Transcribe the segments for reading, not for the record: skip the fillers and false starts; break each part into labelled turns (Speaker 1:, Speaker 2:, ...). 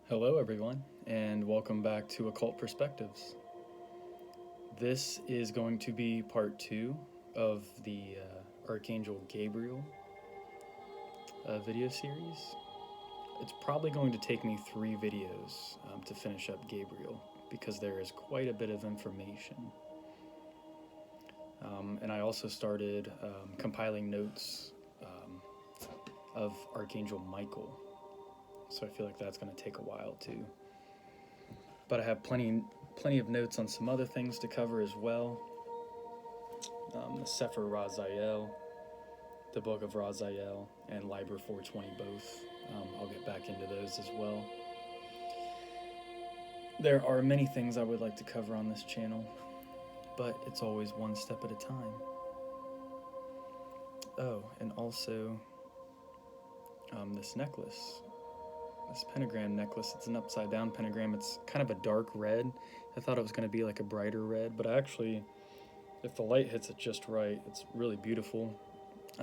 Speaker 1: Hello, everyone, and welcome back to Occult Perspectives. This is going to be part two of the Archangel Gabriel video series. It's probably going to take me 3 videos to finish up Gabriel because there is quite a bit of information. And I also started compiling notes of Archangel Michael. So I feel like that's going to take a while too. But I have plenty of notes on some other things to cover as well. The Sefer Raziel, the Book of Raziel, and Liber 420 both. I'll get back into those as well. There are many things I would like to cover on this channel, but it's always one step at a time. Oh, and also this necklace. This pentagram necklace, it's an upside down pentagram. It's kind of a dark red. I thought it was going to be like a brighter red, but actually, if the light hits it just right, it's really beautiful.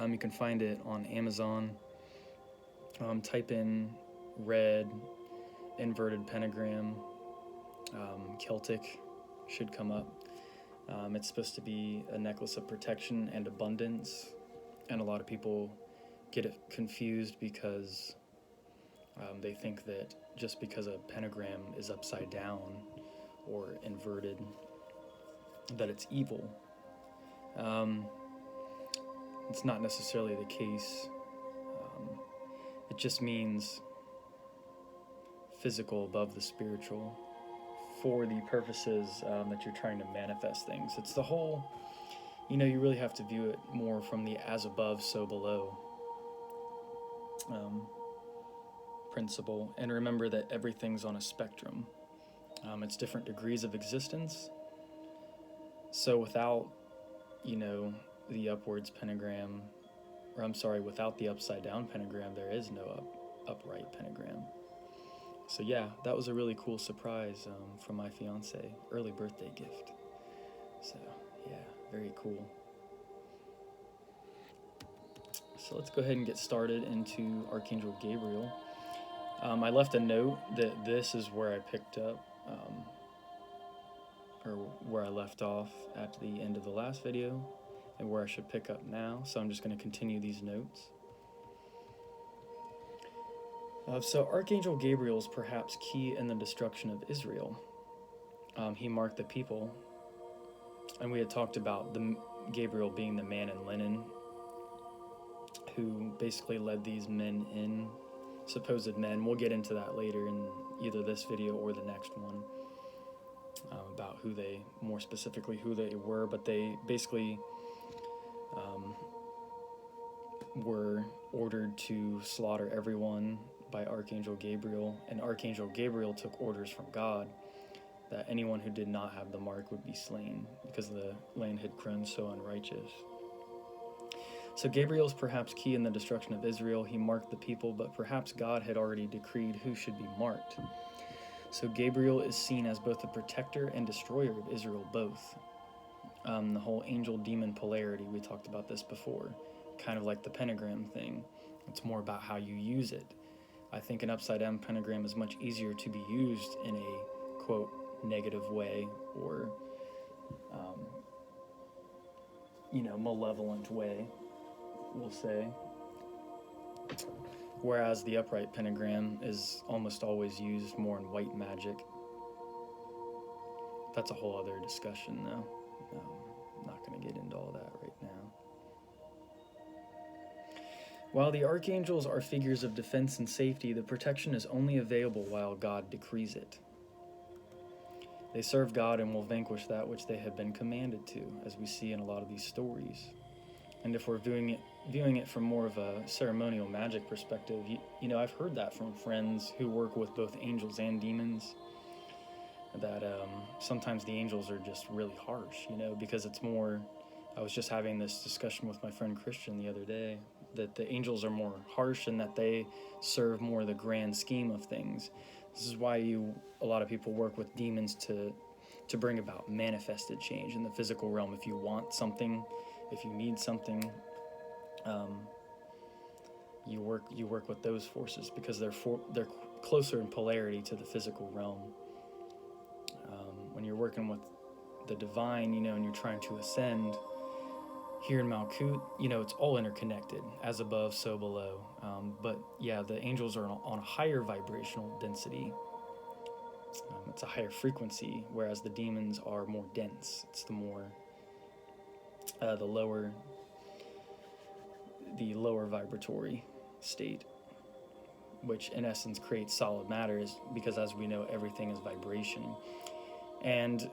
Speaker 1: You can find it on Amazon. Type in red inverted pentagram Celtic, should come up. It's supposed to be a necklace of protection and abundance, and a lot of people get it confused because they think that just because a pentagram is upside down or inverted, that it's evil. It's not necessarily the case. It just means physical above the spiritual for the purposes that you're trying to manifest things. It's the whole, you really have to view it more from the as above, so below principle, and remember that everything's on a spectrum. It's different degrees of existence. So without, the upwards pentagram, without the upside down pentagram, there is no upright pentagram. So yeah, that was a really cool surprise from my fiance, early birthday gift. So yeah, very cool. So let's go ahead and get started into Archangel Gabriel. I left a note that this is where I picked up, or where I left off at the end of the last video, and where I should pick up now. So I'm just going to continue these notes. So Archangel Gabriel is perhaps key in the destruction of Israel. He marked the people, and we had talked about Gabriel being the man in linen, who basically led these men in, supposed men. We'll get into that later in either this video or the next one, about more specifically who they were, but they basically were ordered to slaughter everyone by Archangel Gabriel, and Archangel Gabriel took orders from God that anyone who did not have the mark would be slain because the land had grown so unrighteous. So Gabriel is perhaps key in the destruction of Israel. He marked the people, but perhaps God had already decreed who should be marked. So Gabriel is seen as both the protector and destroyer of Israel both. The whole angel-demon polarity, we talked about this before, kind of like the pentagram thing. It's more about how you use it. I think an upside-down pentagram is much easier to be used in a, quote, negative way, or, malevolent way, we'll say. Whereas the upright pentagram is almost always used more in white magic. That's a whole other discussion, though. I'm not going to get into all that right now. While the archangels are figures of defense and safety, the protection is only available while God decrees it. They serve God and will vanquish that which they have been commanded to, as we see in a lot of these stories. And if we're viewing it from more of a ceremonial magic perspective, I've heard that from friends who work with both angels and demons, that sometimes the angels are just really harsh, because it's more, I was just having this discussion with my friend Christian the other day, that the angels are more harsh and that they serve more the grand scheme of things. This is why a lot of people work with demons to bring about manifested change in the physical realm. If you want something, if you need something, you work with those forces, because they're closer in polarity to the physical realm. When you're working with the divine, and you're trying to ascend, here in Malkut, it's all interconnected, as above, so below. But yeah, the angels are on a higher vibrational density. It's a higher frequency, whereas the demons are more dense. It's the lower vibratory state, which in essence creates solid matter, because as we know, everything is vibration. And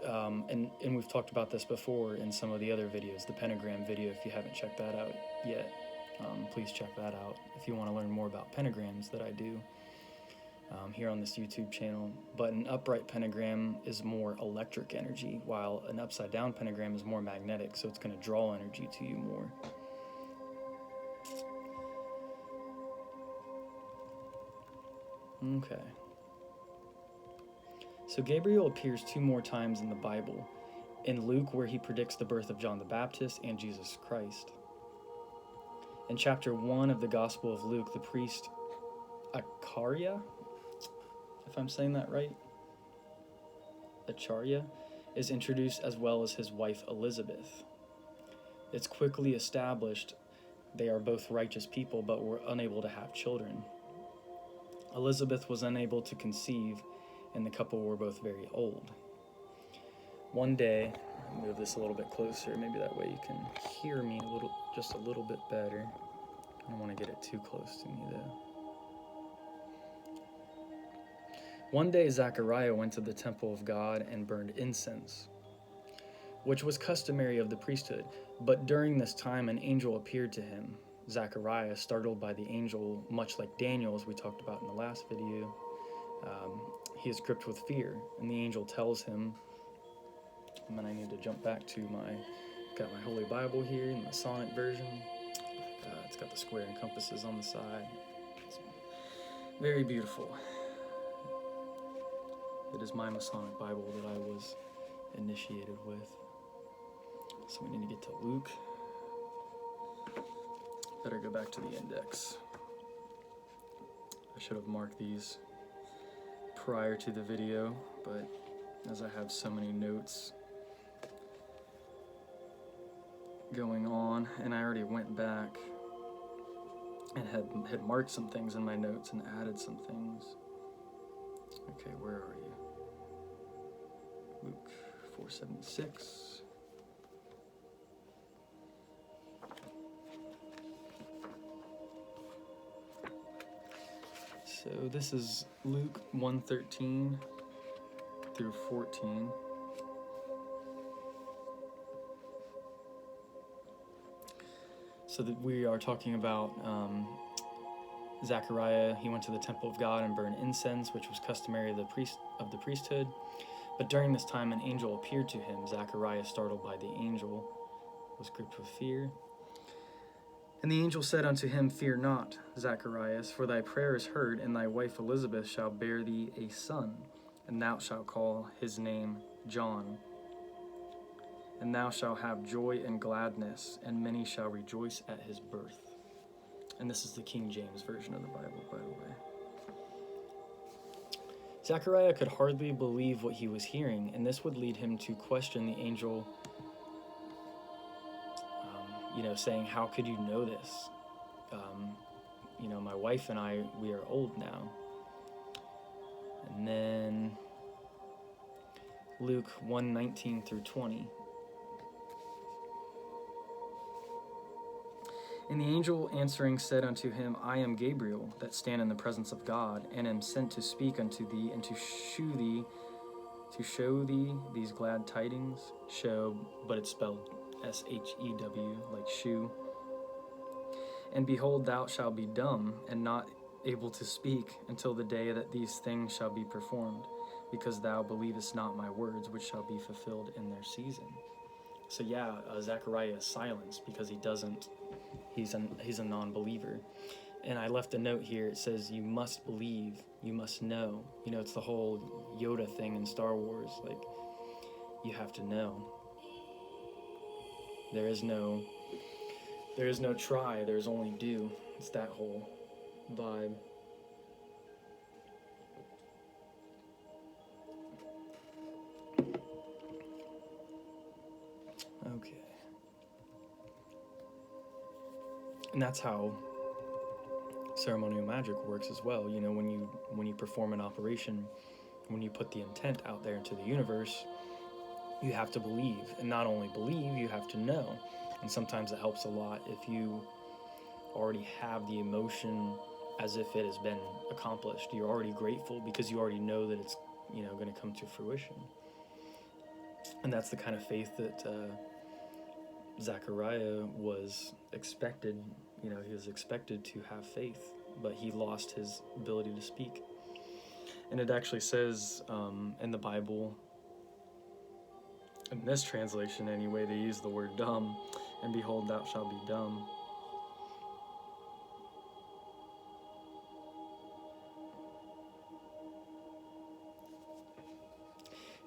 Speaker 1: we've talked about this before in some of the other videos, the pentagram video. If you haven't checked that out yet, please check that out if you want to learn more about pentagrams that I do here on this YouTube channel. But an upright pentagram is more electric energy, while an upside down pentagram is more magnetic, so it's going to draw energy to you more. Okay. So Gabriel appears 2 more times in the Bible, in Luke, where he predicts the birth of John the Baptist and Jesus Christ. In chapter 1 of the Gospel of Luke, the priest Acharya, if I'm saying that right, Acharya, is introduced, as well as his wife Elizabeth. It's quickly established they are both righteous people, but were unable to have children. Elizabeth was unable to conceive, and the couple were both very old. One day, I'll move this a little bit closer, maybe that way you can hear me just a little bit better. I don't want to get it too close to me though. One day, Zechariah went to the temple of God and burned incense, which was customary of the priesthood. But during this time, an angel appeared to him. Zechariah, startled by the angel, much like Daniel, as we talked about in the last video, he is gripped with fear, and the angel tells him, and then I need to jump back to got my Holy Bible here in the Masonic version. It's got the square and compasses on the side. It's very beautiful. It is my Masonic Bible that I was initiated with. So we need to get to Luke. Better go back to the index. I should have marked these prior to the video, but as I have so many notes going on, and I already went back and had marked some things in my notes and added some things. Okay, where are you? Luke 4:76. So this is Luke 1:13 through 14. So that we are talking about Zechariah. He went to the temple of God and burned incense, which was customary of the priesthood. But during this time, an angel appeared to him. Zechariah, startled by the angel, was gripped with fear. And the angel said unto him, Fear not, Zacharias, for thy prayer is heard, and thy wife Elizabeth shall bear thee a son, and thou shalt call his name John. And thou shalt have joy and gladness, and many shall rejoice at his birth. And this is the King James Version of the Bible, by the way. Zechariah could hardly believe what he was hearing, and this would lead him to question the angel, saying, how could you know this? My wife and I, we are old now. And then Luke 1:19 through 20. And the angel answering said unto him, I am Gabriel, that stand in the presence of God, and am sent to speak unto thee, and to show thee these glad tidings. Show, but it's spelled S-H-E-W, like shoe. And behold, thou shalt be dumb, and not able to speak, until the day that these things shall be performed, because thou believest not my words, which shall be fulfilled in their season. So yeah, Zechariah is silenced because he's a non-believer. And I left a note here. It says, you must believe, you must know. It's the whole Yoda thing in Star Wars. Like, you have to know. There is no try, there's only do. It's that whole vibe. And that's how ceremonial magic works as well. You know, when you perform an operation, when you put the intent out there into the universe, you have to believe. And not only believe, you have to know. And sometimes it helps a lot if you already have the emotion as if it has been accomplished. You're already grateful because you already know that it's, you know, going to come to fruition. And that's the kind of faith that Zechariah was expected. You know, he was expected to have faith, but he lost his ability to speak. And it actually says in the Bible, in this translation anyway, they use the word dumb, and behold, thou shalt be dumb.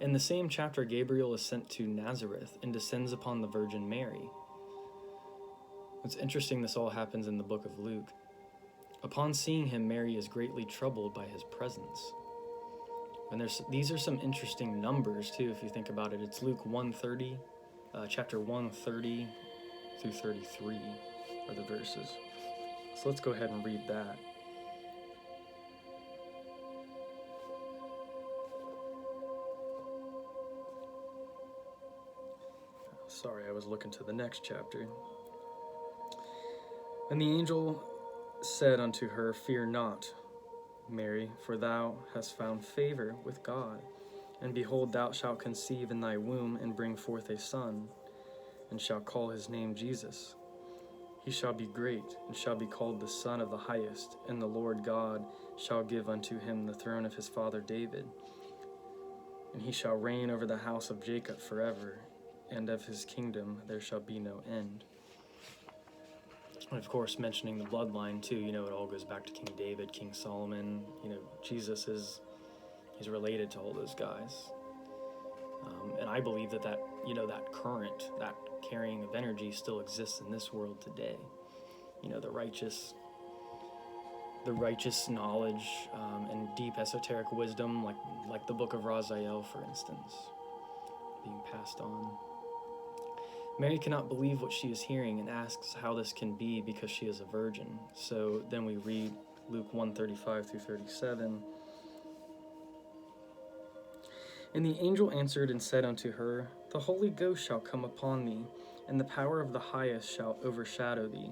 Speaker 1: In the same chapter, Gabriel is sent to Nazareth and descends upon the Virgin Mary. It's interesting this all happens in the book of Luke. Upon seeing him, Mary is greatly troubled by his presence. And these are some interesting numbers too, if you think about it. It's Luke 1:30, chapter 1:30 through 33 are the verses. So let's go ahead and read that. Sorry, I was looking to the next chapter. And the angel said unto her, Fear not, Mary, for thou hast found favor with God. And behold, thou shalt conceive in thy womb, and bring forth a son, and shalt call his name Jesus. He shall be great, and shall be called the Son of the Highest, and the Lord God shall give unto him the throne of his father David. And he shall reign over the house of Jacob forever, and of his kingdom there shall be no end. And of course, mentioning the bloodline too, you know, it all goes back to King David, King Solomon. You know, Jesus he's related to all those guys. And I believe that you know, that current, that carrying of energy still exists in this world today. You know, the righteous knowledge and deep esoteric wisdom, like the book of Raziel, for instance, being passed on. Mary cannot believe what she is hearing and asks how this can be because she is a virgin. So then we read Luke 1:35 through 37. And the angel answered and said unto her, The Holy Ghost shall come upon thee, and the power of the Highest shall overshadow thee.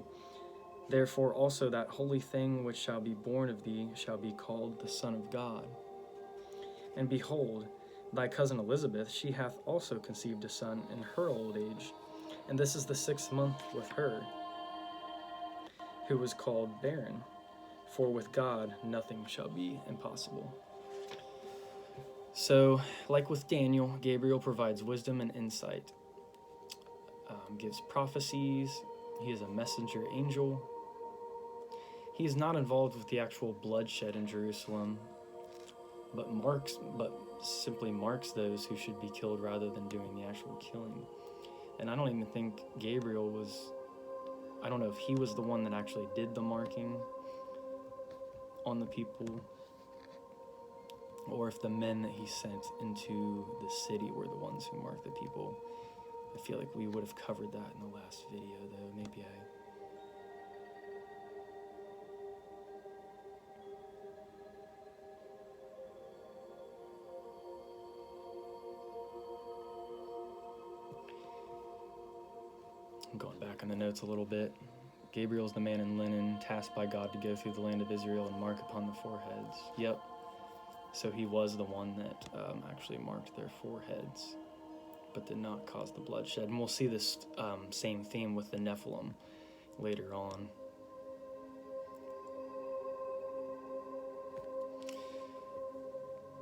Speaker 1: Therefore also that holy thing which shall be born of thee shall be called the Son of God. And behold, thy cousin Elizabeth, she hath also conceived a son in her old age, and this is the 6th month with her, who was called barren. For with God nothing shall be impossible. So, like with Daniel, Gabriel provides wisdom and insight, gives prophecies. He is a messenger angel. He is not involved with the actual bloodshed in Jerusalem, but simply marks those who should be killed rather than doing the actual killing. And I don't even think Gabriel I don't know if he was the one that actually did the marking on the people, or if the men that he sent into the city were the ones who marked the people. I feel like we would have covered that in the last video, though. Maybe I'm going back in the notes a little bit. Gabriel is the man in linen, tasked by God to go through the land of Israel and mark upon the foreheads. Yep. So he was the one that actually marked their foreheads, but did not cause the bloodshed. And we'll see this same theme with the Nephilim later on.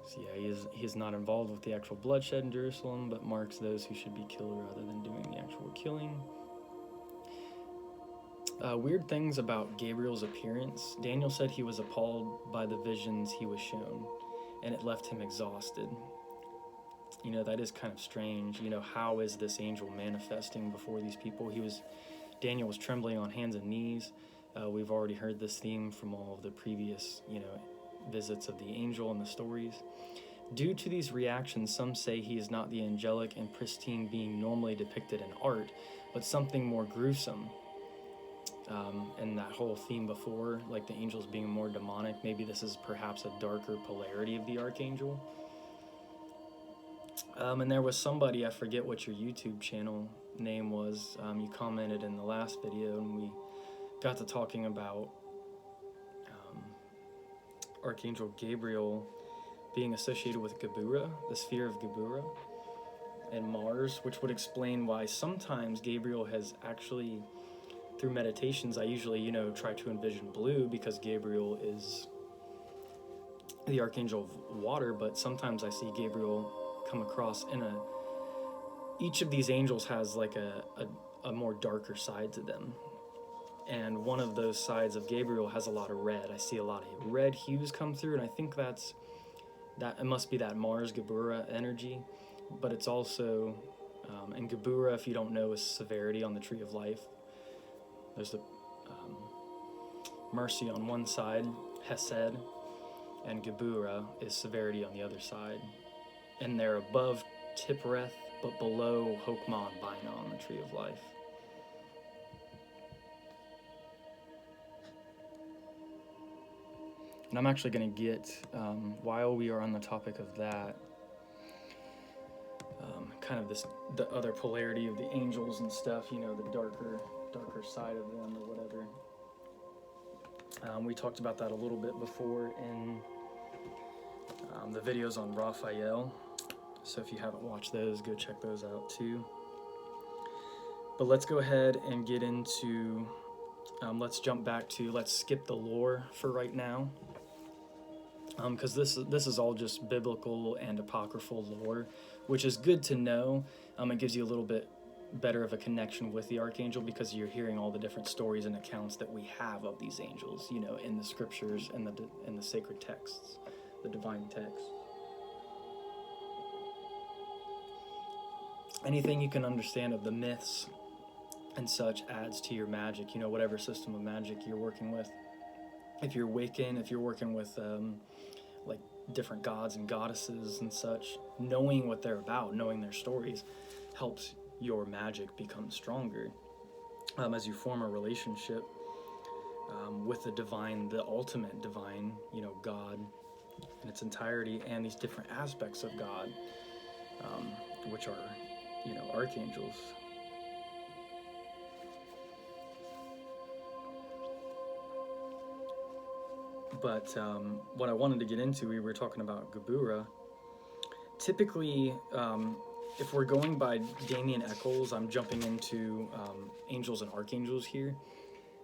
Speaker 1: So yeah, he is not involved with the actual bloodshed in Jerusalem, but marks those who should be killed rather than doing the actual killing. Weird things about Gabriel's appearance. Daniel said he was appalled by the visions he was shown, and it left him exhausted. You know, that is kind of strange. You know, how is this angel manifesting before these people? Daniel was trembling on hands and knees. We've already heard this theme from all of the previous, visits of the angel and the stories. Due to these reactions, some say he is not the angelic and pristine being normally depicted in art, but something more gruesome. and that whole theme before, like the angels being more demonic. Maybe this is perhaps a darker polarity of the archangel. And there was somebody, I forget what your YouTube channel name was, you commented in the last video, and we got to talking about Archangel Gabriel being associated with Geburah, the sphere of Geburah, and Mars, which would explain why sometimes Gabriel has actually, through meditations, I usually, try to envision blue because Gabriel is the archangel of water, but sometimes I see Gabriel come across each of these angels has like a more darker side to them. And one of those sides of Gabriel has a lot of red. I see a lot of red hues come through, and I think that it must be that Mars Geburah energy, but it's also, and Geburah, if you don't know, is severity on the tree of life. There's the mercy on one side, Hesed, and Geburah is severity on the other side. And they're above Tiphareth, but below Hokmah and Binah on the tree of life. And I'm actually going to get, while we are on the topic of that, kind of the other polarity of the angels and stuff, the darker side of them or whatever. We talked about that a little bit before in the videos on Raphael. So if you haven't watched those, go check those out too. But let's go ahead and get into, let's skip the lore for right now. Because this is all just biblical and apocryphal lore, which is good to know. It gives you a little bit better of a connection with the archangel because you're hearing all the different stories and accounts that we have of these angels, in the scriptures and the sacred texts, the divine texts. Anything you can understand of the myths and such adds to your magic, whatever system of magic you're working with. If you're Wiccan, if you're working with like different gods and goddesses and such, knowing what they're about, knowing their stories, helps your magic become stronger as you form a relationship with the divine, the ultimate divine, God in its entirety, and these different aspects of God, which are, archangels. But what I wanted to get into, we were talking about Geburah. Typically, if we're going by Damien Eccles, I'm jumping into angels and archangels here.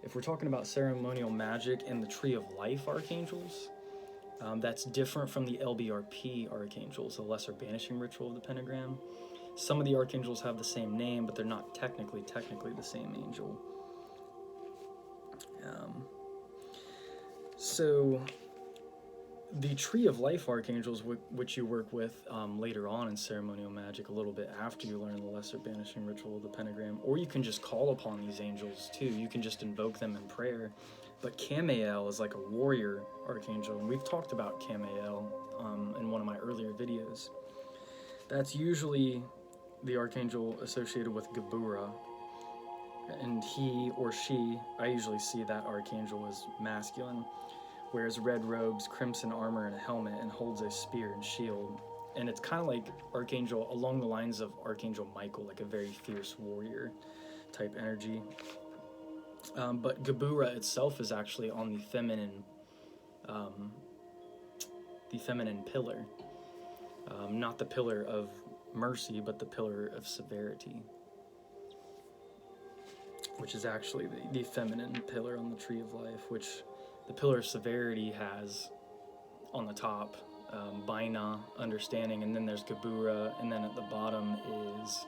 Speaker 1: If we're talking about ceremonial magic and the Tree of Life archangels, that's different from the LBRP archangels, the Lesser Banishing Ritual of the Pentagram. Some of the archangels have the same name, but they're not technically the same angel. So the Tree of Life archangels, which you work with later on in ceremonial magic, a little bit after you learn the Lesser Banishing Ritual of the Pentagram, or you can just call upon these angels too. You can just invoke them in prayer. But Camael is like a warrior archangel, and we've talked about Camael in one of my earlier videos. That's usually the archangel associated with Geburah, and he or she, I usually see that archangel as masculine, wears red robes, crimson armor, and a helmet, and holds a spear and shield. And it's kind of like archangel, along the lines of Archangel Michael, like a very fierce warrior type energy. But Geburah itself is actually on the feminine pillar, not the pillar of mercy, but the pillar of severity, which is actually the feminine pillar on the Tree of Life, which the pillar of severity has on the top Binah, understanding, and then there's Geburah, and then at the bottom is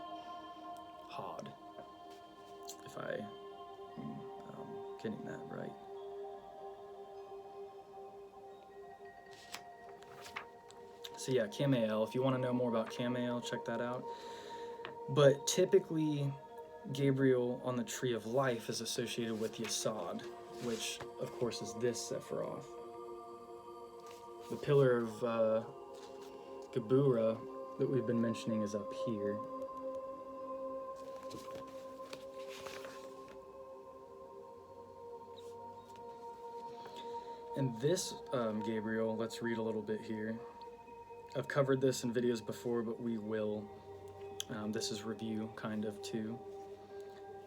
Speaker 1: Hod, if I'm getting that right. So yeah, Camael, if you want to know more about Camael, check that out. But typically, Gabriel on the Tree of Life is associated with Yesod, which of course is this Sephiroth. The pillar of Geburah that we've been mentioning is up here. And this Gabriel, let's read a little bit here. I've covered this in videos before, but we will. This is review kind of too.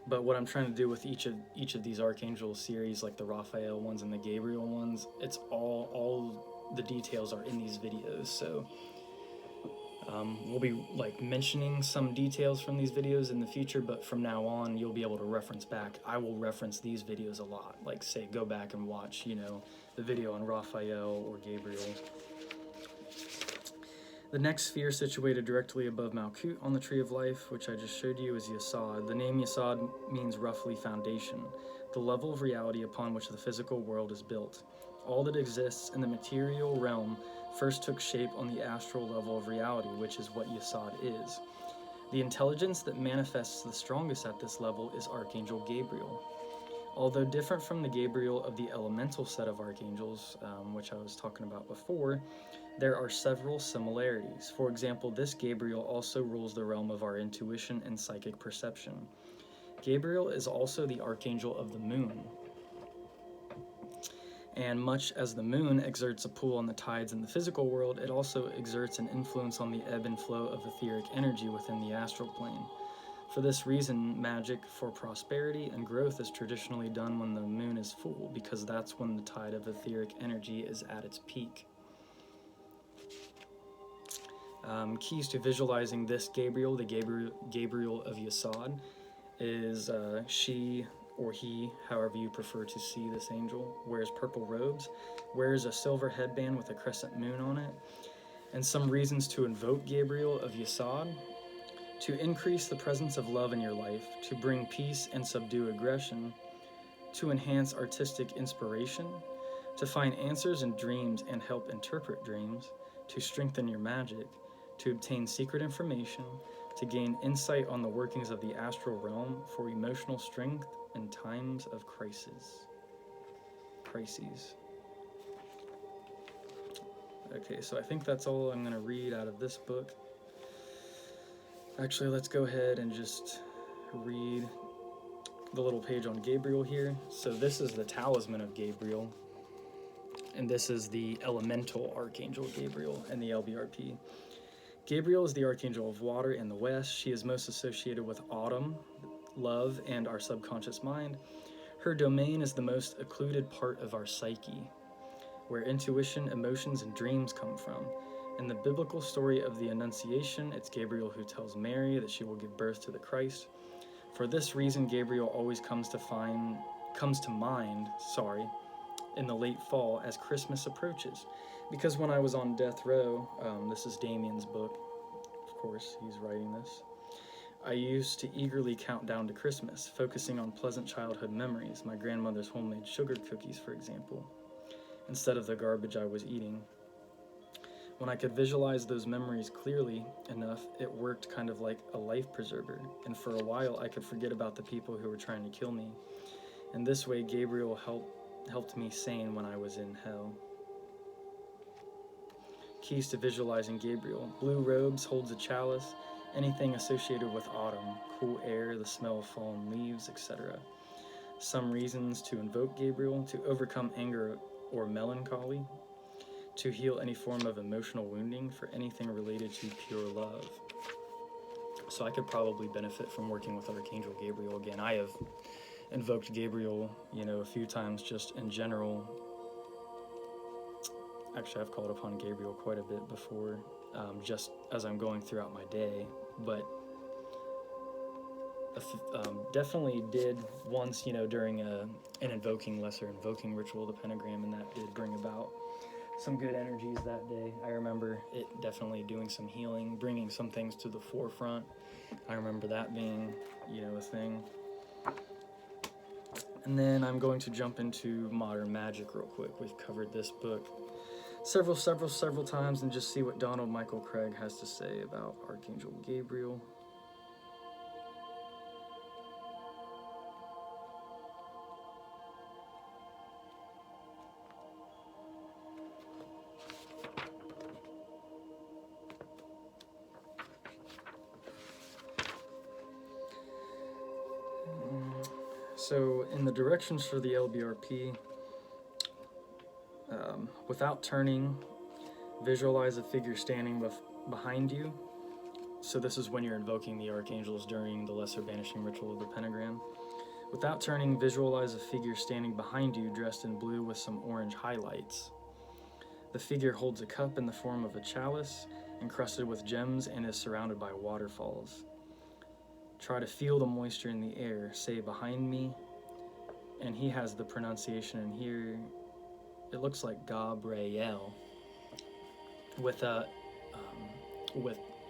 Speaker 1: But what I'm trying to do with each of these Archangel series, like the Raphael ones and the Gabriel ones, it's all the details are in these videos. So we'll be like mentioning some details from these videos in the future, but from now on you'll be able to reference back. I will reference these videos a lot, like say go back and watch, the video on Raphael or Gabriel. The next sphere situated directly above Malkut on the Tree of Life, which I just showed you, is Yesod. The name Yesod means roughly foundation, the level of reality upon which the physical world is built. All that exists in the material realm first took shape on the astral level of reality, which is what Yesod is. The intelligence that manifests the strongest at this level is Archangel Gabriel. Although different from the Gabriel of the elemental set of archangels, which I was talking about before, there are several similarities. For example, this Gabriel also rules the realm of our intuition and psychic perception. Gabriel is also the archangel of the moon. And much as the moon exerts a pull on the tides in the physical world, it also exerts an influence on the ebb and flow of etheric energy within the astral plane. For this reason, magic for prosperity and growth is traditionally done when the moon is full, because that's when the tide of etheric energy is at its peak. Keys to visualizing this Gabriel, the Gabriel of Yesod, is she or he, however you prefer to see this angel, wears purple robes, wears a silver headband with a crescent moon on it. And some reasons to invoke Gabriel of Yesod: to increase the presence of love in your life, to bring peace and subdue aggression, to enhance artistic inspiration, to find answers in dreams and help interpret dreams, to strengthen your magic, to obtain secret information, to gain insight on the workings of the astral realm for emotional strength in times of crises. Okay, so I think that's all I'm going to read out of this book. Actually, let's go ahead and just read the little page on Gabriel here. So this is the talisman of Gabriel, and this is the elemental Archangel Gabriel and the LBRP. Gabriel is the Archangel of water in the West. She is most associated with autumn, love, and our subconscious mind. Her domain is the most occluded part of our psyche, where intuition, emotions, and dreams come from. In the biblical story of the Annunciation, it's Gabriel who tells Mary that she will give birth to the Christ. For this reason, Gabriel always comes to mind in the late fall as Christmas approaches. Because when I was on death row, this is Damien's book, of course, he's writing this, I used to eagerly count down to Christmas, focusing on pleasant childhood memories, my grandmother's homemade sugar cookies, for example, instead of the garbage I was eating. When I could visualize those memories clearly enough, it worked kind of like a life preserver, and for a while I could forget about the people who were trying to kill me. In this way, Gabriel helped me sane when I was in hell. Keys to visualizing Gabriel: blue robes, holds a chalice, anything associated with autumn, cool air, the smell of fallen leaves, etc. Some reasons to invoke Gabriel: to overcome anger or melancholy, to heal any form of emotional wounding, for anything related to pure love. So I could probably benefit from working with Archangel Gabriel again. I have invoked Gabriel, a few times just in general. Actually, I've called upon Gabriel quite a bit before, just as I'm going throughout my day, but definitely did once, during an lesser invoking ritual, the pentagram, and that did bring about some good energies that day. I remember it definitely doing some healing, bringing some things to the forefront. I remember that being, a thing. And then I'm going to jump into modern magic real quick. We've covered this book several times, and just see what Donald Michael Craig has to say about Archangel Gabriel. So in the directions for the LBRP, Without turning, visualize a figure standing behind you. So this is when you're invoking the archangels during the lesser banishing ritual of the pentagram. Without turning, visualize a figure standing behind you dressed in blue with some orange highlights. The figure holds a cup in the form of a chalice encrusted with gems and is surrounded by waterfalls. Try to feel the moisture in the air. Say, behind me. And he has the pronunciation in here. It looks like Gabriel with a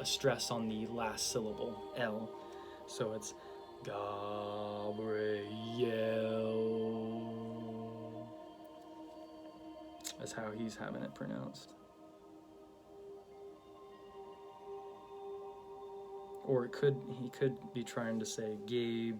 Speaker 1: stress on the last syllable, L. So it's Gabriel. That's how he's having it pronounced. Or he could be trying to say Gabriel.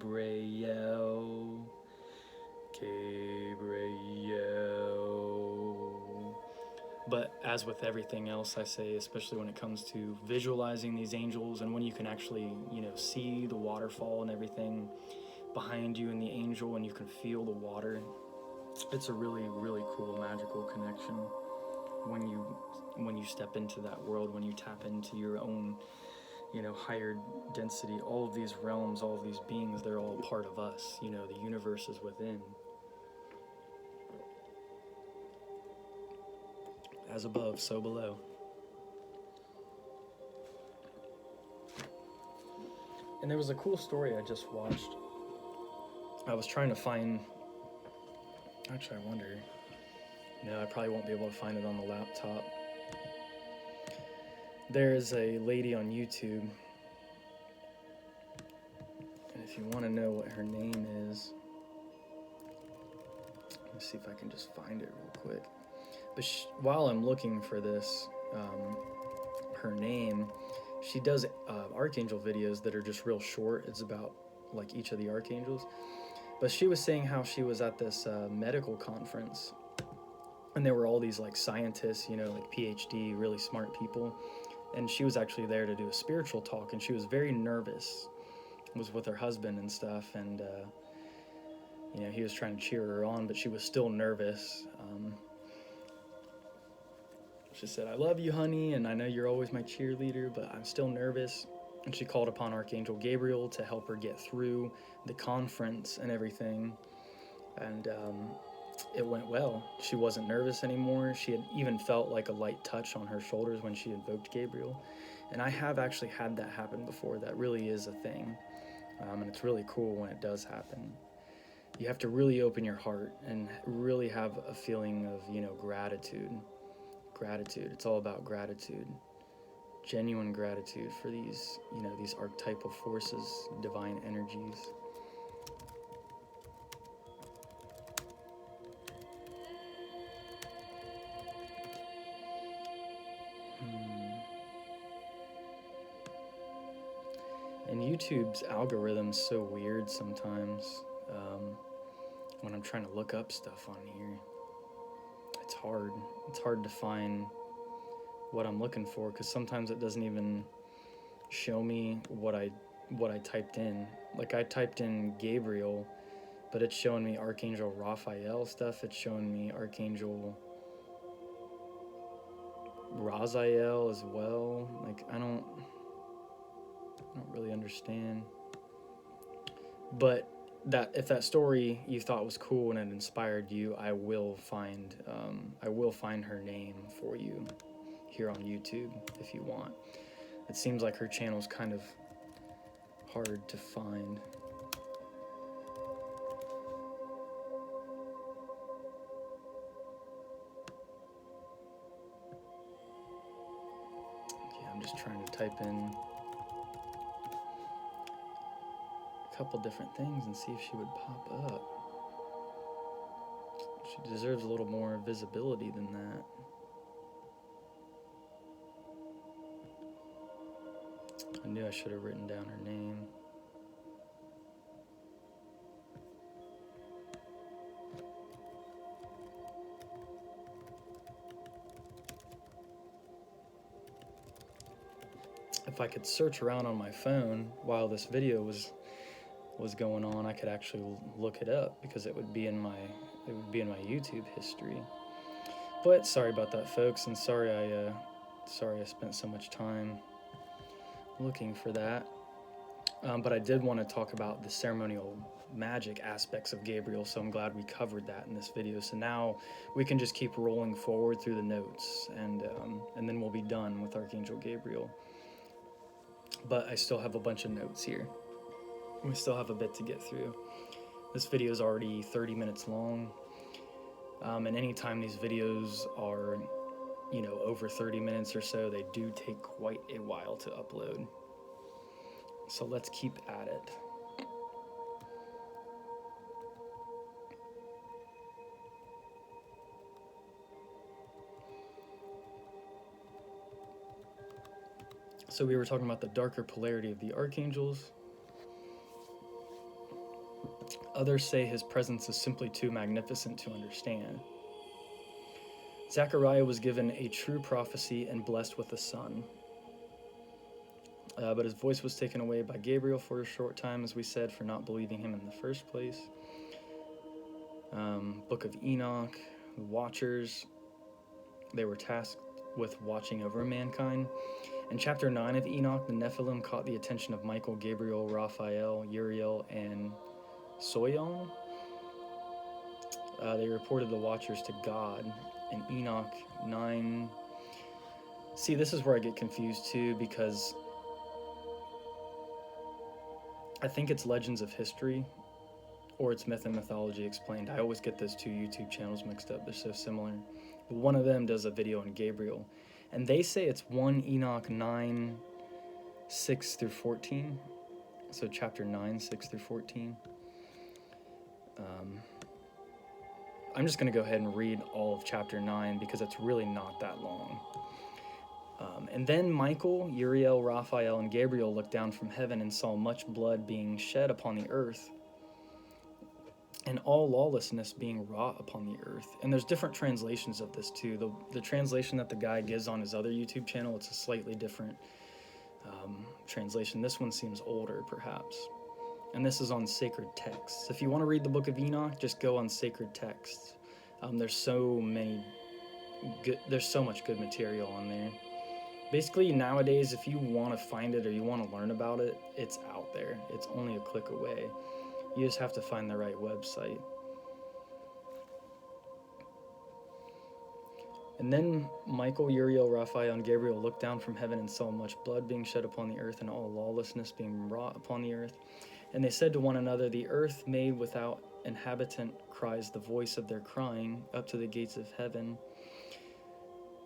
Speaker 1: But as with everything else, I say, especially when it comes to visualizing these angels and when you can actually, see the waterfall and everything behind you and the angel and you can feel the water, it's a really, really cool magical connection when you step into that world, when you tap into your own, higher density. All of these realms, all of these beings, they're all part of us. The universe is within. As above, so below. And there was a cool story I just watched. I was trying to find... Actually, I wonder... No, I probably won't be able to find it on the laptop. There's a lady on YouTube. And if you want to know what her name is... Let me see if I can just find it real quick. But while I'm looking for this, her name, she does archangel videos that are just real short. It's about like each of the archangels. But she was saying how she was at this medical conference, and there were all these like scientists, like PhD, really smart people. And she was actually there to do a spiritual talk, and she was very nervous. Was with her husband and stuff, and he was trying to cheer her on, but she was still nervous. She said, "I love you, honey, and I know you're always my cheerleader, but I'm still nervous." And she called upon Archangel Gabriel to help her get through the conference and everything. And it went well. She wasn't nervous anymore. She had even felt like a light touch on her shoulders when she invoked Gabriel. And I have actually had that happen before. That really is a thing. And it's really cool when it does happen. You have to really open your heart and really have a feeling of, gratitude. Gratitude. It's all about gratitude. Genuine gratitude for these, these archetypal forces, divine energies. And YouTube's algorithm's so weird sometimes. When I'm trying to look up stuff on here, it's hard. It's hard to find what I'm looking for, because sometimes it doesn't even show me what I typed in. Like, I typed in Gabriel, but it's showing me Archangel Raphael stuff. It's showing me Archangel Raziel as well. Like, I don't really understand. But if that story you thought was cool and it inspired you, I will find her name for you here on YouTube if you want. It seems like her channel's kind of hard to find. Yeah, I'm just trying to type in a couple different things and see if she would pop up. She deserves a little more visibility than that. I knew I should have written down her name. If I could search around on my phone while this video was going on, I could actually look it up, because it would be in my YouTube history. But sorry about that, folks, and sorry I spent so much time looking for that. But I did want to talk about the ceremonial magic aspects of Gabriel, so I'm glad we covered that in this video. So now we can just keep rolling forward through the notes, and then we'll be done with Archangel Gabriel. But I still have a bunch of notes here. We still have a bit to get through. This video is already 30 minutes long, and anytime these videos are, over 30 minutes or so, they do take quite a while to upload. So let's keep at it. So we were talking about the darker polarity of the archangels. Others say his presence is simply too magnificent to understand. Zechariah was given a true prophecy and blessed with a son. But his voice was taken away by Gabriel for a short time, as we said, for not believing him in the first place. Book of Enoch, the Watchers, they were tasked with watching over mankind. In chapter 9 of Enoch, the Nephilim caught the attention of Michael, Gabriel, Raphael, Uriel, and Soyon. They reported the Watchers to God. In Enoch 9... See, this is where I get confused too, because I think it's Legends of History, or it's Myth and Mythology Explained. I always get those two YouTube channels mixed up. They're so similar. But one of them does a video on Gabriel, and they say it's 1 Enoch 9, 6 through 14. So chapter 9, 6 through 14. I'm just going to go ahead and read all of chapter 9 because it's really not that long. And then Michael, Uriel, Raphael, and Gabriel looked down from heaven and saw much blood being shed upon the earth, and all lawlessness being wrought upon the earth. And there's different translations of this too. The translation that the guy gives on his other YouTube channel, it's a slightly different translation. This one seems older, perhaps. And this is on sacred texts. If you want to read the Book of Enoch, just go on sacred texts. There's so much good material on there. Basically, nowadays, if you want to find it or you want to learn about it, it's out there. It's only a click away. You just have to find the right website. And then Michael, Uriel, Raphael, and Gabriel looked down from heaven and saw much blood being shed upon the earth and all lawlessness being wrought upon the earth. And they said to one another, the earth made without inhabitant cries the voice of their crying up to the gates of heaven.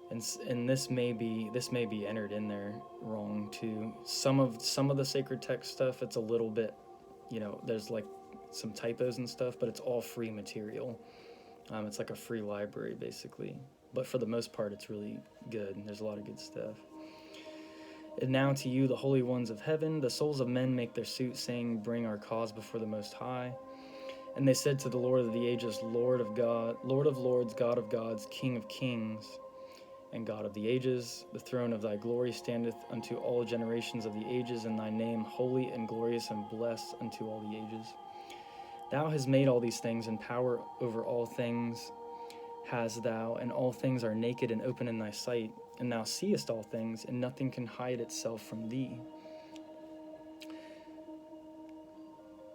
Speaker 1: And this may be entered in there wrong too. Some of the sacred text stuff, it's a little bit, there's like some typos and stuff, but it's all free material. It's like a free library basically. But for the most part, it's really good. There's a lot of good stuff. And now to you, the holy ones of heaven, the souls of men make their suit, saying, bring our cause before the Most High. And they said to the Lord of the ages, Lord of God, Lord of lords, God of gods, King of kings, and God of the ages, the throne of thy glory standeth unto all generations of the ages, and thy name holy and glorious and blessed unto all the ages. Thou hast made all these things, and power over all things hast thou, and all things are naked and open in thy sight. And thou seest all things, and nothing can hide itself from thee.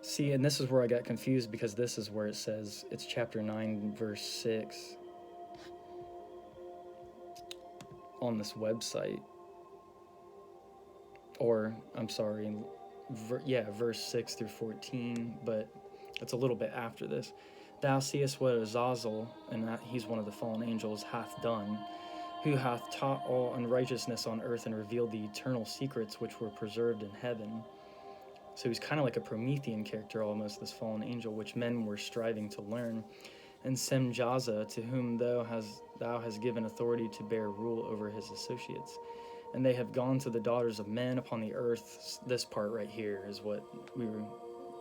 Speaker 1: See, and this is where I got confused, because this is where it says, it's chapter 9, verse 6, on this website. Or, I'm sorry, verse 6 through 14, but it's a little bit after this. Thou seest what Azazel, and that he's one of the fallen angels, hath done, who hath taught all unrighteousness on earth and revealed the eternal secrets which were preserved in heaven. So he's kind of like a Promethean character almost, this fallen angel, which men were striving to learn. And Semjaza, to whom thou hast given authority to bear rule over his associates. And they have gone to the daughters of men upon the earth. This part right here is what we were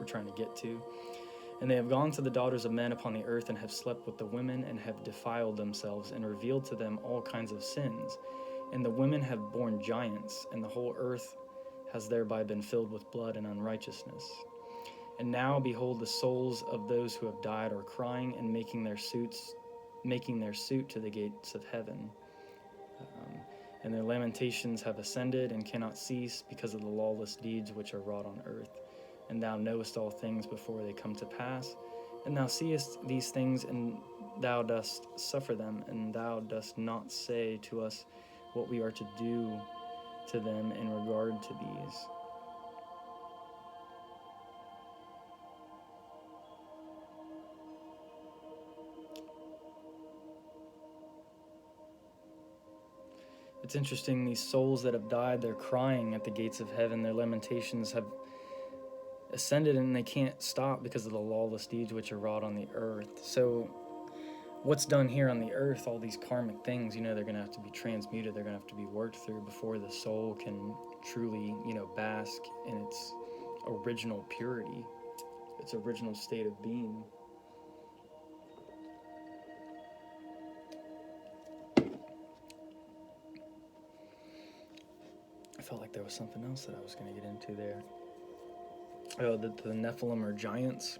Speaker 1: trying to get to. And they have gone to the daughters of men upon the earth, and have slept with the women, and have defiled themselves, and revealed to them all kinds of sins. And the women have borne giants, and the whole earth has thereby been filled with blood and unrighteousness. And now, behold, the souls of those who have died are crying and making their suits making their suit to the gates of heaven. And their lamentations have ascended and cannot cease because of the lawless deeds which are wrought on earth. And thou knowest all things before they come to pass, and thou seest these things, and thou dost suffer them, and thou dost not say to us what we are to do to them in regard to these. It's interesting, these souls that have died, they're crying at the gates of heaven. Their lamentations have ascended and they can't stop because of the lawless deeds which are wrought on the earth. So what's done here on the earth, all these karmic things, they're going to have to be transmuted. They're going to have to be worked through before the soul can truly, bask in its original purity, its original state of being. I felt like there was something else that I was going to get into there. Oh, the Nephilim are giants.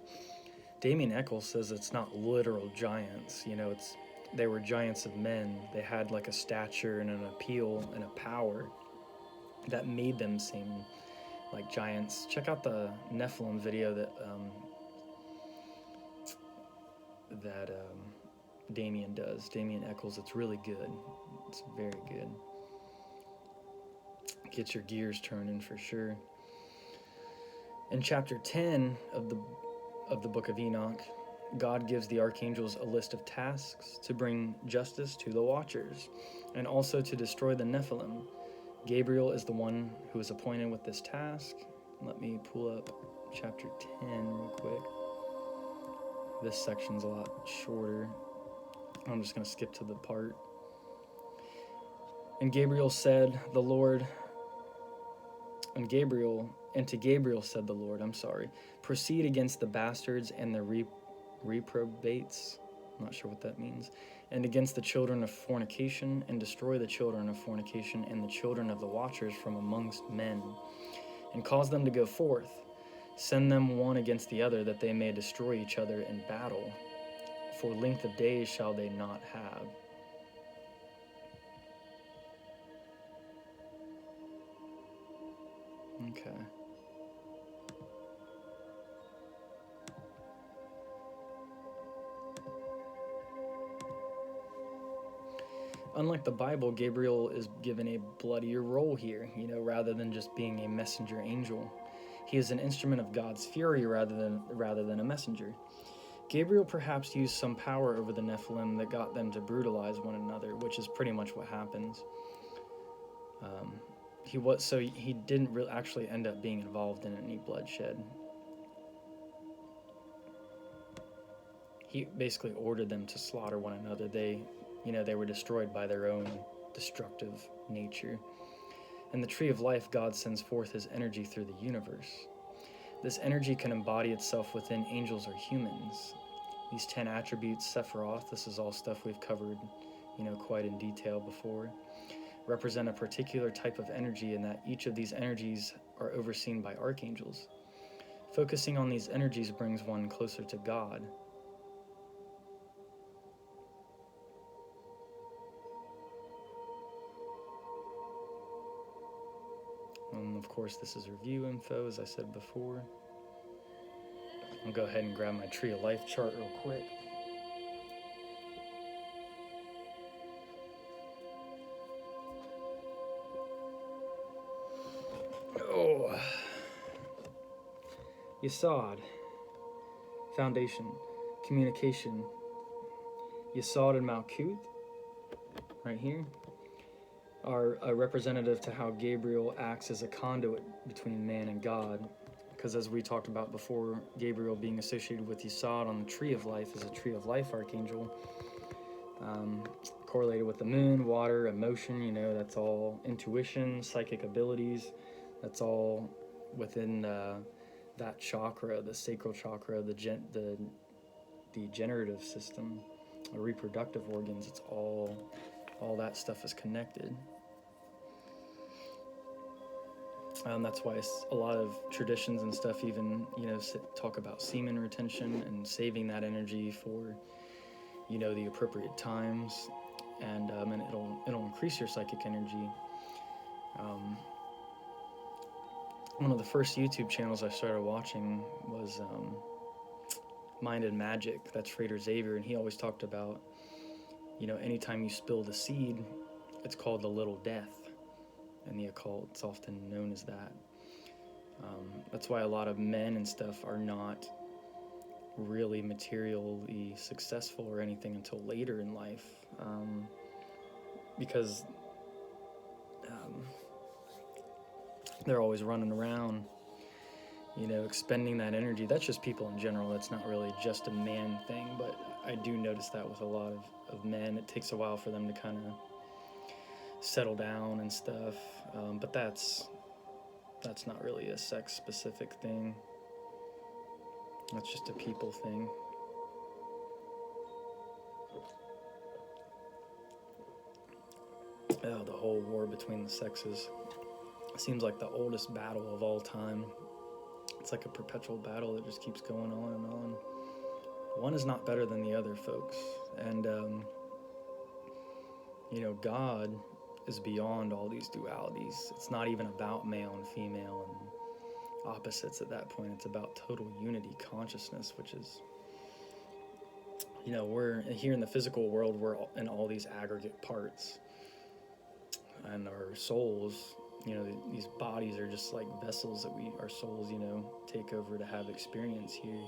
Speaker 1: Damien Eccles says it's not literal giants. They were giants of men. They had like a stature and an appeal and a power that made them seem like giants. Check out the Nephilim video that Damien does. Damien Eccles. It's really good. It's very good. Gets your gears turning for sure. In chapter 10 of the book of Enoch, God gives the archangels a list of tasks to bring justice to the watchers and also to destroy the Nephilim. Gabriel is the one who is appointed with this task. Let me pull up chapter 10 real quick. This section's a lot shorter. I'm just going to skip to the part. And to Gabriel said the Lord, proceed against the bastards and the reprobates, I'm not sure what that means, and against the children of fornication, and destroy the children of fornication and the children of the watchers from amongst men, and cause them to go forth. Send them one against the other, that they may destroy each other in battle. For length of days shall they not have. Okay. Unlike the Bible, Gabriel is given a bloodier role here, rather than just being a messenger angel. He is an instrument of God's fury rather than a messenger. Gabriel perhaps used some power over the Nephilim that got them to brutalize one another, which is pretty much what happens. He didn't really actually end up being involved in any bloodshed. He basically ordered them to slaughter one another. They were destroyed by their own destructive nature. In the tree of life, God sends forth his energy through the universe. This energy can embody itself within angels or humans. These 10 attributes, Sephiroth, this is all stuff we've covered, quite in detail before, represent a particular type of energy, in that each of these energies are overseen by archangels. Focusing on these energies brings one closer to God. And of course, this is review info, as I said before. I'll go ahead and grab my Tree of Life chart real quick. Oh. Yesod. Foundation. Communication. Yesod and Malkuth, right here, are a representative to how Gabriel acts as a conduit between man and God. Because as we talked about before, Gabriel being associated with Yesod on the Tree of Life as a Tree of Life archangel, correlated with the moon, water, emotion, that's all intuition, psychic abilities, that's all within that chakra, the sacral chakra, the generative system, the reproductive organs. It's all that stuff is connected. That's why a lot of traditions and stuff even, talk about semen retention and saving that energy for, the appropriate times, and it'll increase your psychic energy. One of the first YouTube channels I started watching was Mind and Magic. That's Frater Xavier, and he always talked about, anytime you spill the seed, it's called the little death. In the occult, it's often known as that. That's why a lot of men and stuff are not really materially successful or anything until later in life, because they're always running around, expending that energy. That's just people in general. That's not really just a man thing, but I do notice that with a lot of men. It takes a while for them to kind of settle down and stuff, but that's not really a sex-specific thing. That's just a people thing. The whole war between the sexes seems like the oldest battle of all time. It's like a perpetual battle that just keeps going on and on. One is not better than the other, folks. And, God is beyond all these dualities. It's not even about male and female and opposites at that point. It's about total unity consciousness, which is, we're here in the physical world, we're in all these aggregate parts. And our souls, these bodies are just like vessels that our souls, take over to have experience here.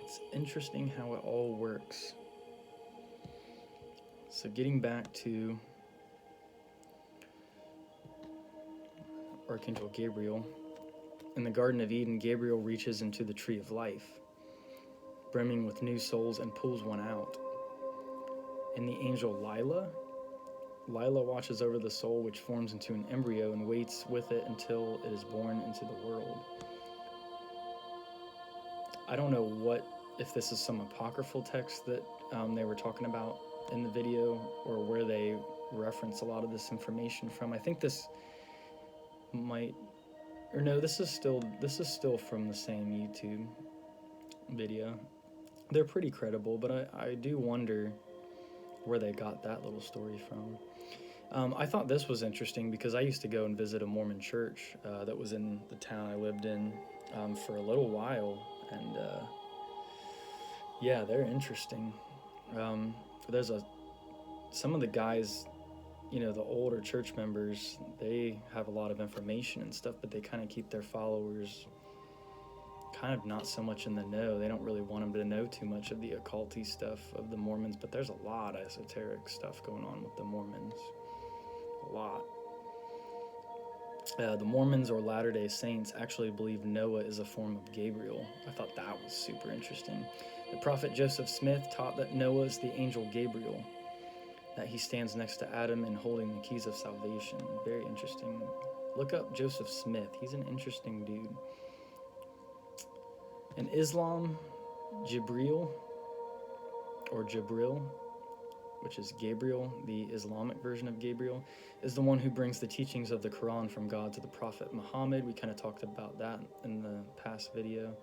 Speaker 1: It's interesting how it all works. So getting back to Archangel Gabriel, in the Garden of Eden, Gabriel reaches into the tree of life, brimming with new souls, and pulls one out. And the angel Lila watches over the soul, which forms into an embryo, and waits with it until it is born into the world. I don't know if this is some apocryphal text that they were talking about in the video, or where they reference a lot of this information from. I think this is still from the same YouTube video. They're pretty credible, but I do wonder where they got that little story from. I thought this was interesting because I used to go and visit a Mormon church that was in the town I lived in for a little while, and they're interesting. There's some of the guys, the older church members, they have a lot of information and stuff, but they kind of keep their followers kind of not so much in the know. They don't really want them to know too much of the occulty stuff of the Mormons, but there's a lot of esoteric stuff going on with the Mormons. A lot. The Mormons, or Latter-day Saints, actually believe Noah is a form of Gabriel. I thought that was super interesting. The prophet Joseph Smith taught that Noah is the angel Gabriel, that he stands next to Adam and holding the keys of salvation. Very interesting. Look up Joseph Smith. He's an interesting dude. In Islam, Jibril, which is Gabriel, the Islamic version of Gabriel, is the one who brings the teachings of the Quran from God to the Prophet Muhammad. We kind of talked about that in the past video.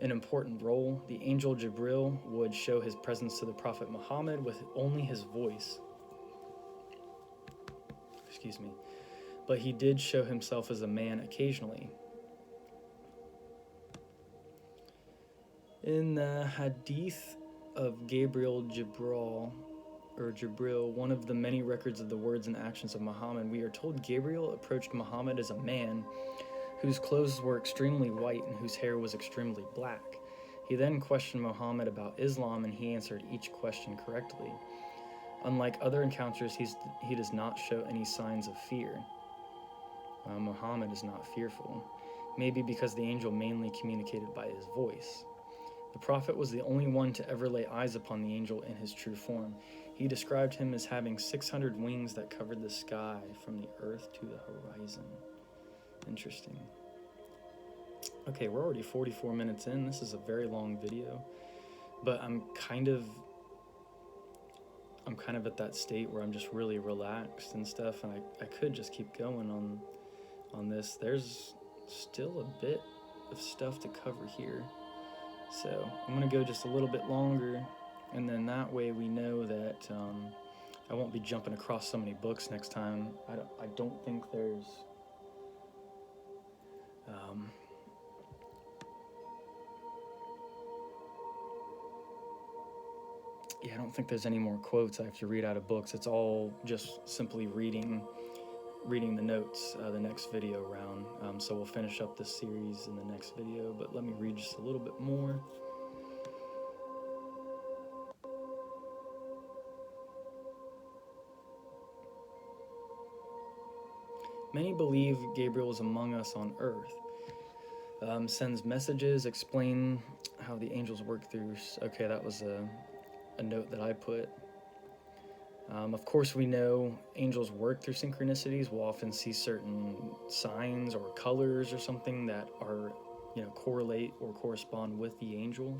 Speaker 1: An important role, the angel Jibril would show his presence to the Prophet Muhammad with only his voice. But he did show himself as a man occasionally. In the Hadith of Jibril, one of the many records of the words and actions of Muhammad, we are told Gabriel approached Muhammad as a man whose clothes were extremely white and whose hair was extremely black. He then questioned Muhammad about Islam, and he answered each question correctly. Unlike other encounters, he does not show any signs of fear. Muhammad is not fearful, maybe because the angel mainly communicated by his voice. The prophet was the only one to ever lay eyes upon the angel in his true form. He described him as having 600 wings that covered the sky from the earth to the horizon. Interesting. Okay, we're already 44 minutes in. This is a very long video, but I'm kind of at that state where I'm just really relaxed and stuff, and I could just keep going on this. There's still a bit of stuff to cover here. So I'm going to go just a little bit longer, and then that way we know that I won't be jumping across so many books next time. I don't think there's I don't think there's any more quotes I have to read out of books. It's all just simply reading the notes the next video round. So we'll finish up this series in the next video, but let me read just a little bit more. Many believe Gabriel is among us on earth, sends messages, explain how the angels work through. Okay, that was a note that I put. Of course, we know angels work through synchronicities. We'll often see certain signs or colors or something that are, correlate or correspond with the angel.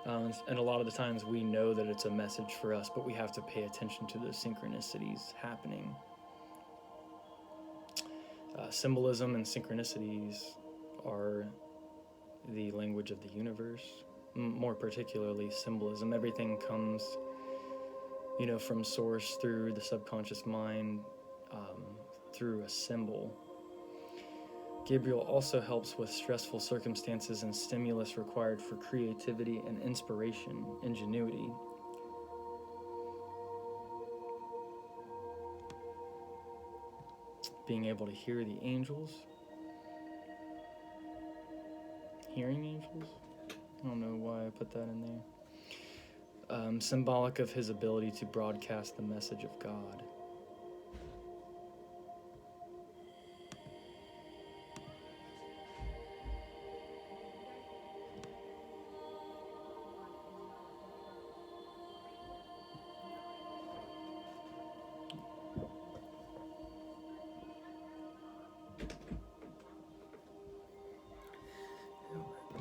Speaker 1: And a lot of the times we know that it's a message for us, but we have to pay attention to those synchronicities happening. Symbolism and synchronicities are the language of the universe. More particularly, symbolism. Everything comes, from source through the subconscious mind, through a symbol. Gabriel also helps with stressful circumstances and stimulus required for creativity and inspiration, ingenuity. Being able to hear the angels. Hearing angels? I don't know why I put that in there. Symbolic of his ability to broadcast the message of God.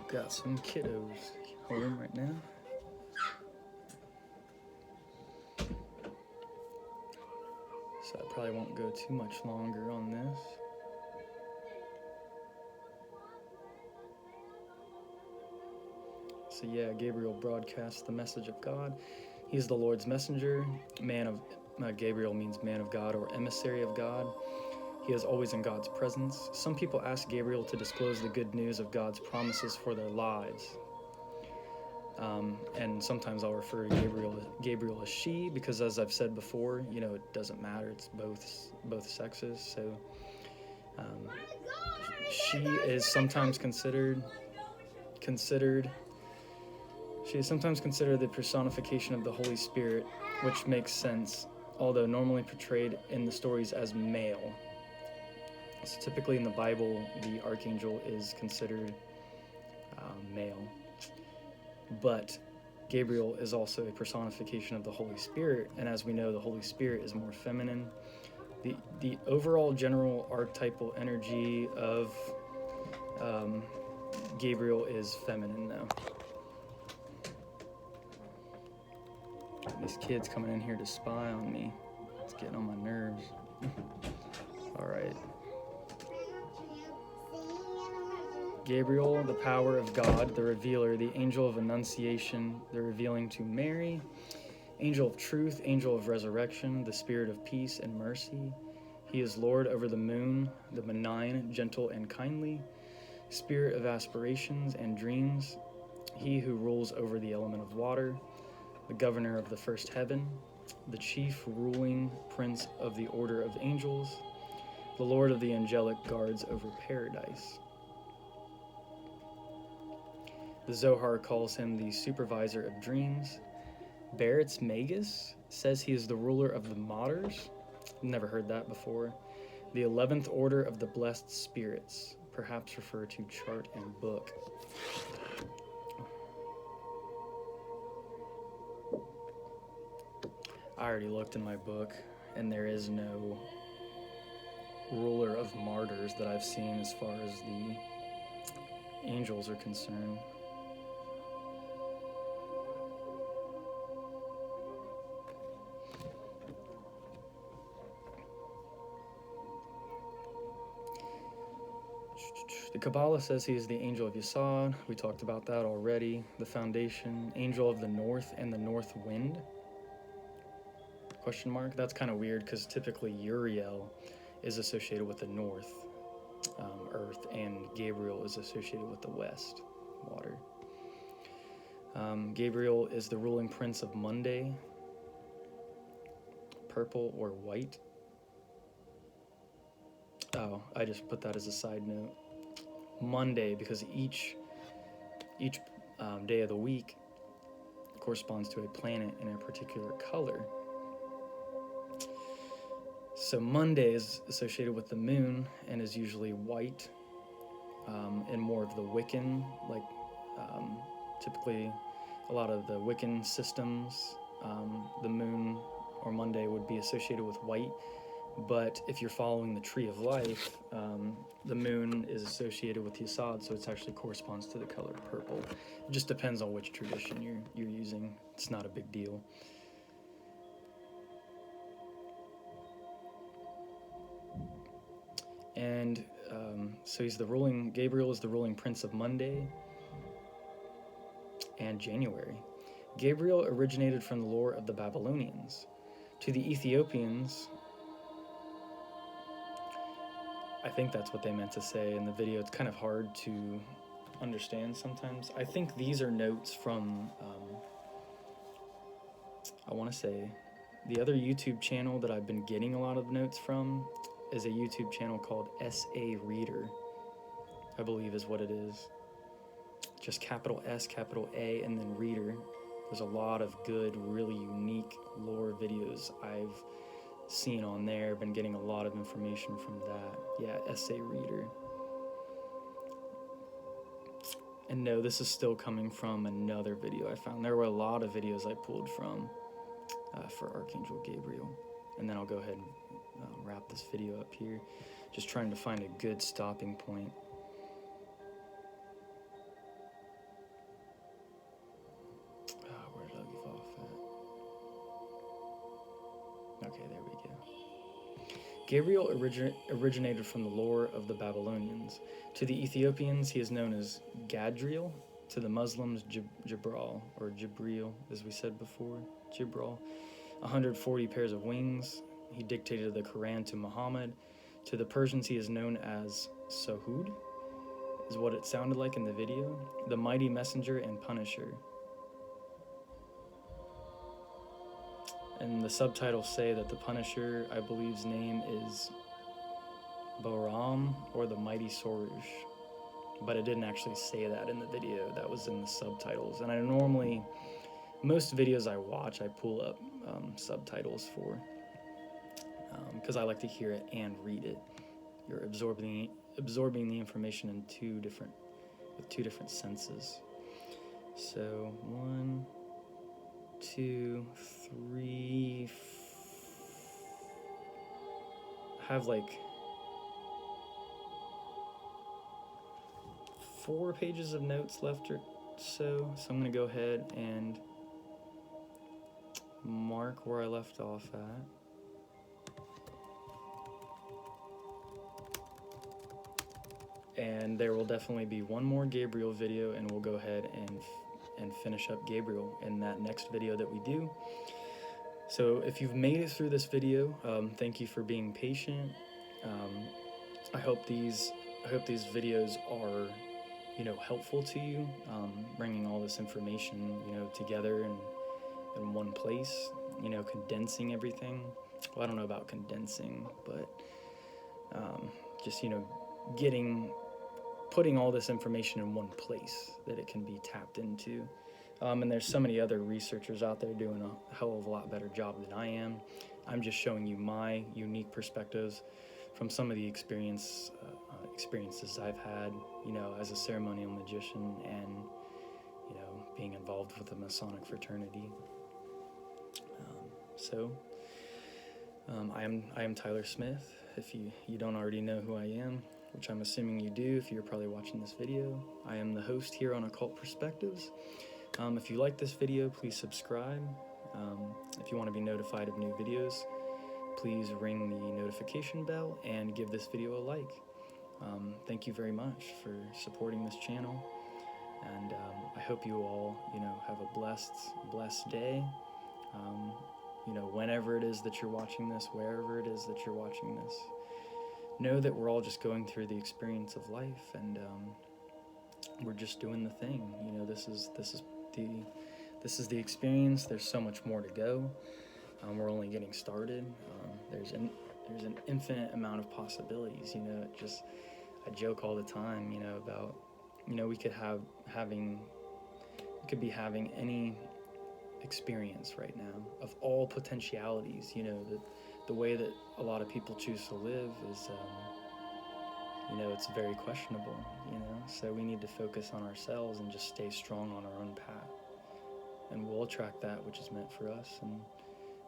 Speaker 1: Got some kiddos home right now. So I probably won't go too much longer on this. So yeah, Gabriel broadcasts the message of God. He's the Lord's messenger. Gabriel means man of God or emissary of God. He is always in God's presence. Some people ask Gabriel to disclose the good news of God's promises for their lives. And sometimes I'll refer to Gabriel as she, because as I've said before, it doesn't matter. It's both sexes. So she is sometimes considered the personification of the Holy Spirit, which makes sense, although normally portrayed in the stories as male. So typically in the Bible, the archangel is considered male. But Gabriel is also a personification of the Holy Spirit, and as we know, the Holy Spirit is more feminine. The overall general archetypal energy of Gabriel is feminine, though. These kids coming in here to spy on me. It's getting on my nerves. All right. Gabriel, the power of God, the revealer, the angel of annunciation, the revealing to Mary, angel of truth, angel of resurrection, the spirit of peace and mercy. He is Lord over the moon, the benign, gentle, and kindly, spirit of aspirations and dreams, he who rules over the element of water, the governor of the first heaven, the chief ruling prince of the order of angels, the Lord of the angelic guards over paradise. The Zohar calls him the supervisor of dreams. Barrett's Magus says he is the ruler of the Martyrs. Never heard that before. The 11th order of the blessed spirits, perhaps refer to chart and book. I already looked in my book, and there is no ruler of martyrs that I've seen as far as the angels are concerned. The Kabbalah says he is the angel of Yesod. We talked about that already. The foundation, angel of the north and the north wind. Question mark? That's kind of weird because typically Uriel is associated with the north, earth, and Gabriel is associated with the west, water. Gabriel is the ruling prince of Monday, purple or white. Oh, I just put that as a side note. Monday, because each day of the week corresponds to a planet in a particular color. So Monday is associated with the moon and is usually white, and more of the Wiccan, like typically a lot of the Wiccan systems, the moon or Monday would be associated with white. But if you're following the tree of life, the moon is associated with Yesod, so it actually corresponds to the color purple. It just depends on which tradition you're using. It's not a big deal. And so Gabriel is the ruling prince of Monday and January. Gabriel originated from the lore of the Babylonians. To the Ethiopians, I think that's what they meant to say in the video. It's kind of hard to understand sometimes. I think these are notes from, I want to say, the other YouTube channel that I've been getting a lot of notes from is a YouTube channel called S.A. Reader, I believe is what it is. Just capital S, capital A, and then Reader. There's a lot of good, really unique lore videos I've seen on there. Been getting a lot of information from that. Yeah, S.A. Reader. And no, this is still coming from another video I found. There were a lot of videos I pulled from for Archangel Gabriel. And then I'll go ahead and wrap this video up here. Just trying to find a good stopping point. Where did I leave off at? Okay, there we go. Gabriel originated from the lore of the Babylonians. To the Ethiopians, he is known as Gadriel. To the Muslims, Jibril, or Jibril, as we said before, Jibril. 140 pairs of wings. He dictated the Quran to Muhammad. To the Persians, he is known as Sahud, is what it sounded like in the video. The mighty messenger and punisher. And the subtitles say that the Punisher, I believe's name is Bahram, or the Mighty Sorush. But it didn't actually say that in the video. That was in the subtitles. And I normally, most videos I watch, I pull up subtitles for, because I like to hear it and read it. You're absorbing the information in two different senses. So 1, 2, 3, have like 4 pages of notes left or so. So I'm gonna go ahead and mark where I left off at. And there will definitely be one more Gabriel video, and we'll go ahead and finish up Gabriel in that next video that we do. So if you've made it through this video, thank you for being patient. I hope these videos are, helpful to you, bringing all this information, together in one place, condensing everything. Well, I don't know about condensing, but just, putting all this information in one place that it can be tapped into. And there's so many other researchers out there doing a hell of a lot better job than I am. I'm just showing you my unique perspectives from some of the experiences I've had, as a ceremonial magician and, being involved with the Masonic fraternity. I am Tyler Smith. If you don't already know who I am, which I'm assuming you do if you're probably watching this video, I am the host here on Occult Perspectives. If you like this video, please subscribe. If you want to be notified of new videos, please ring the notification bell and give this video a like. Thank you very much for supporting this channel, and I hope you all, have a blessed day. Whenever it is that you're watching this, wherever it is that you're watching this, know that we're all just going through the experience of life, and we're just doing the thing. This is the experience. There's so much more to go. We're only getting started. There's an infinite amount of possibilities. I joke all the time, about, we could be having any experience right now of all potentialities. The way that a lot of people choose to live is, it's very questionable, so we need to focus on ourselves and just stay strong on our own path, and we'll attract that which is meant for us, and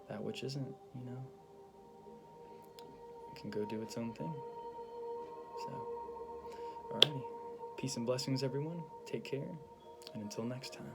Speaker 1: that which isn't, can go do its own thing. So, alrighty, peace and blessings, everyone. Take care, and until next time.